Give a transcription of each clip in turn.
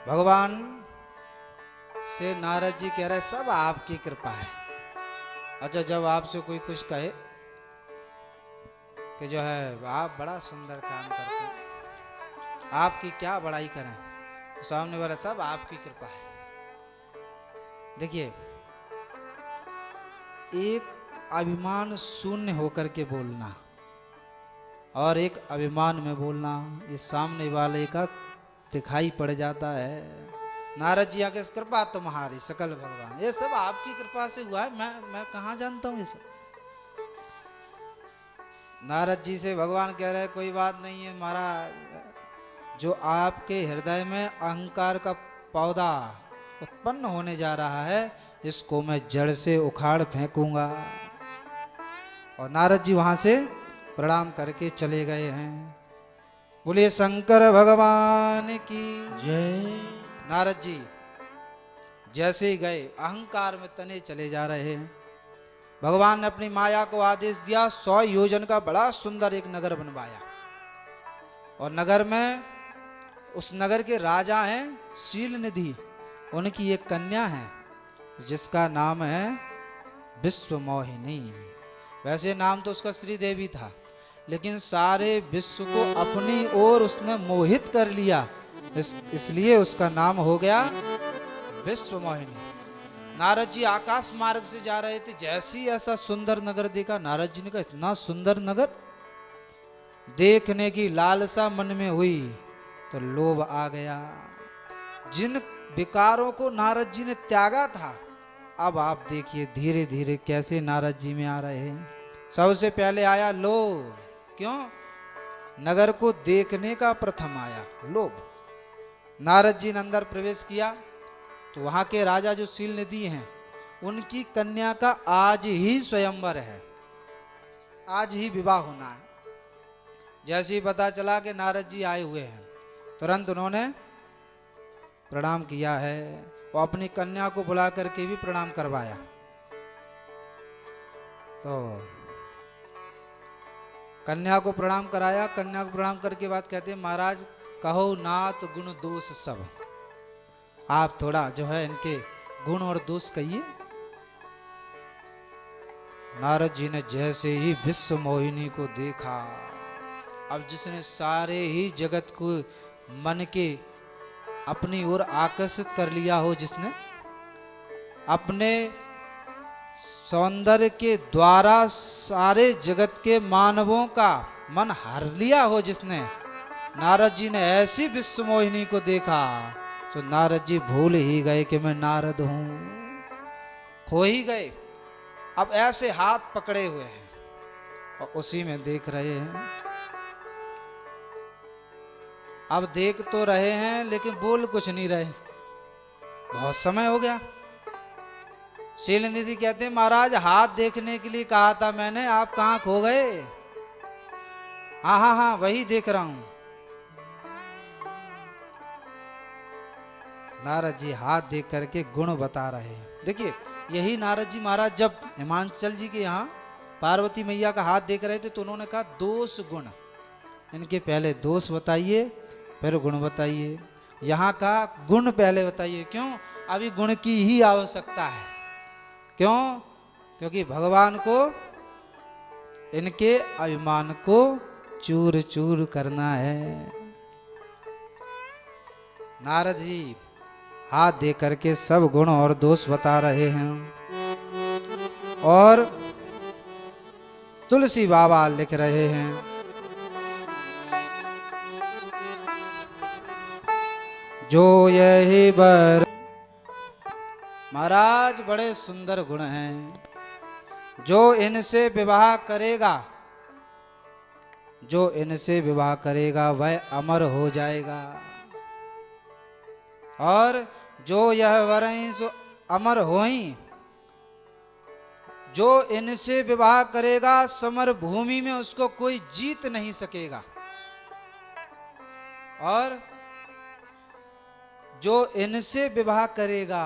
भगवान से नारद जी कह रहे सब आपकी कृपा है। अच्छा, जब आपसे कोई कुछ कहे कि जो है आप बड़ा सुंदर काम करते हैं, आपकी क्या बड़ाई करें, तो सामने वाला सब आपकी कृपा है। देखिए, एक अभिमान शून्य होकर के बोलना और एक अभिमान में बोलना, ये सामने वाले का दिखाई पड़ जाता है। नारद जी आके कृपा तुम्हारी सकल भगवान, ये सब आपकी कृपा से हुआ है, मैं कहाँ जानता हूँ ये सब। नारद जी से भगवान कह रहे कोई बात नहीं है महाराज, जो आपके हृदय में अहंकार का पौधा उत्पन्न होने जा रहा है, इसको मैं जड़ से उखाड़ फेंकूंगा। और नारद जी वहां से प्रणाम करके चले गए हैं। बोलिए शंकर भगवान की जय। नारद जी जैसे ही गए अहंकार में तने चले जा रहे हैं। भगवान ने अपनी माया को आदेश दिया, 100 योजन का बड़ा सुंदर एक नगर बनवाया। और नगर में उस नगर के राजा हैं शील निधि, उनकी एक कन्या है जिसका नाम है विश्वमोहिनी। वैसे नाम तो उसका श्रीदेवी था, लेकिन सारे विश्व को अपनी ओर उसने मोहित कर लिया, इसलिए उसका नाम हो गया विश्वमोहिनी। नारद जी आकाश मार्ग से जा रहे थे, जैसे ही ऐसा सुंदर नगर देखा, नारद जी ने कहा इतना सुंदर नगर देखने की लालसा मन में हुई तो लोभ आ गया। जिन विकारों को नारद जी ने त्यागा था, अब आप देखिए धीरे धीरे कैसे नारद जी में आ रहे हैं। सबसे पहले आया लोभ। क्यों? नगर को देखने का प्रथम आया लोभ। नारद जी ने अंदर प्रवेश किया तो वहां के राजा जो शील निधि हैं, उनकी कन्या का आज ही स्वयंवर है, आज ही विवाह होना है। जैसे ही पता चला कि नारद जी आए हुए हैं, तुरंत उन्होंने प्रणाम किया है और अपनी कन्या को बुला करके भी प्रणाम करवाया। तो कन्या को प्रणाम कराया। कन्या को प्रणाम करके बाद कहते हैं महाराज कहो नाथ गुण दोष सब, आप थोड़ा जो है इनके गुण और दोष कहिए। नारद जी ने जैसे ही विश्व मोहिनी को देखा, अब जिसने सारे ही जगत को मन के अपनी ओर आकर्षित कर लिया हो, जिसने अपने सौंदर्य के द्वारा सारे जगत के मानवों का मन हर लिया हो, जिसने नारद जी ने ऐसी विश्व मोहिनी को देखा तो नारद जी भूल ही गए कि मैं नारद हूं, खो ही गए। अब ऐसे हाथ पकड़े हुए हैं और उसी में देख रहे हैं। अब देख तो रहे हैं लेकिन बोल कुछ नहीं रहे, बहुत समय हो गया। शील निधि कहते हैं महाराज हाथ देखने के लिए कहा था मैंने, आप कहां खो गए? हाँ हाँ हाँ वही देख रहा हूं। नारद जी हाथ देख करके गुण बता रहे हैं। देखिए यही नारद जी महाराज जब हिमांचल जी के यहाँ पार्वती मैया का हाथ देख रहे थे तो उन्होंने कहा दोष गुण, इनके पहले दोष बताइए फिर गुण बताइए। यहाँ का गुण पहले बताइए। क्यों? अभी गुण की ही आवश्यकता है। क्यों? क्योंकि भगवान को इनके अभिमान को चूर चूर करना है। नारद जी हाथ दे करके सब गुण और दोष बता रहे हैं और तुलसी बाबा लिख रहे हैं जो यही बर महाराज बड़े सुंदर गुण हैं, जो इनसे विवाह करेगा, जो इनसे विवाह करेगा वह अमर हो जाएगा, और जो यह वरई सो अमर होई, जो इनसे विवाह करेगा समर भूमि में उसको कोई जीत नहीं सकेगा, और जो इनसे विवाह करेगा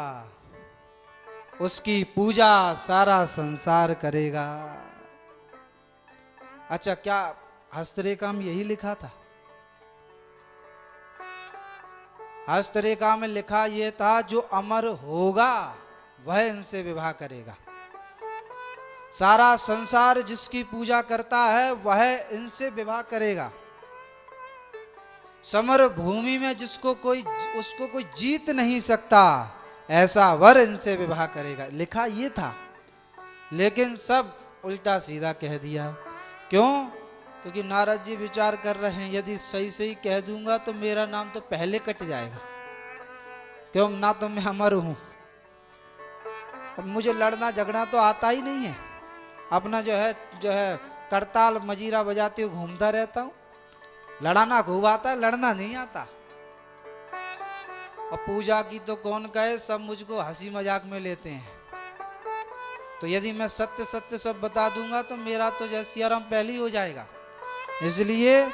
उसकी पूजा सारा संसार करेगा। अच्छा, क्या हस्तरेखा में यही लिखा था? हस्तरेखा में लिखा ये था, जो अमर होगा वह इनसे विवाह करेगा। सारा संसार जिसकी पूजा करता है वह इनसे विवाह करेगा। समर भूमि में उसको कोई जीत नहीं सकता, ऐसा वर इनसे विवाह करेगा, लिखा ये था। लेकिन सब उल्टा सीधा कह दिया। क्यों? क्योंकि नारद जी विचार कर रहे हैं, यदि सही सही कह दूंगा तो मेरा नाम तो पहले कट जाएगा, क्यों ना तो मैं अमर हूं। अब मुझे लड़ना झगड़ना तो आता ही नहीं है, अपना जो है करताल मजीरा बजाते हुए घूमता रहता हूं। लड़ाना खूब आता है, लड़ना नहीं आता। और पूजा की तो कौन कहे, सब मुझको हंसी मजाक में लेते हैं। तो यदि मैं सत्य सत्य सब बता दूंगा तो मेरा तो जय सियाराम पहले ही हो जाएगा। इसलिए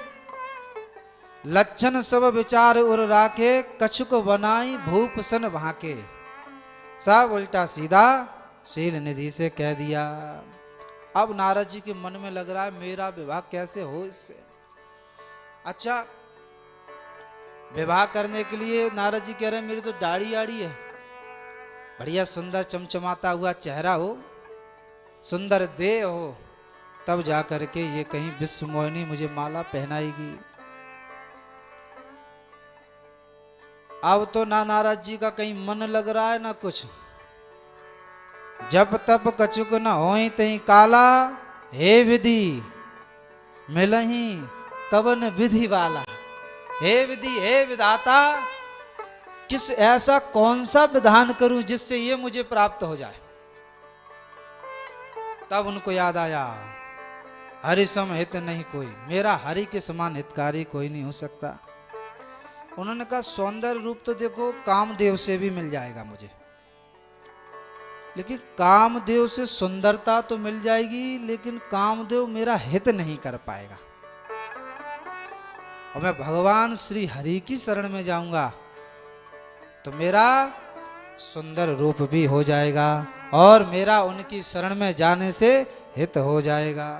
लक्षण सब विचार उर राखे, कछुक बनाई भूप सन भाके। सब उल्टा सीधा शील निधि से कह दिया। अब नारद जी के मन में लग रहा है, मेरा विवाह कैसे हो इससे। अच्छा, विवाह करने के लिए नारद जी कह रहे हैं, मेरी तो दाढ़ी आड़ी है, बढ़िया सुंदर चमचमाता हुआ चेहरा हो, सुंदर देह हो, तब जा करके ये कहीं विश्व मोहिनी मुझे माला पहनाएगी। अब तो ना नारद जी का कहीं मन लग रहा है ना कुछ। जब तब कछुक न होई तई काला, हे विधि मिलही कवन विधि वाला। हे विधि, हे विधाता, किस ऐसा कौन सा विधान करूं जिससे ये मुझे प्राप्त हो जाए। तब उनको याद आया, हरि सम हित नहीं कोई, मेरा हरि के समान हितकारी कोई नहीं हो सकता। उन्होंने कहा, सौंदर्य रूप तो देखो कामदेव से भी मिल जाएगा मुझे, लेकिन कामदेव से सुंदरता तो मिल जाएगी, लेकिन कामदेव मेरा हित नहीं कर पाएगा। और मैं भगवान श्री हरि की शरण में जाऊंगा तो मेरा सुंदर रूप भी हो जाएगा और मेरा उनकी शरण में जाने से हित हो जाएगा।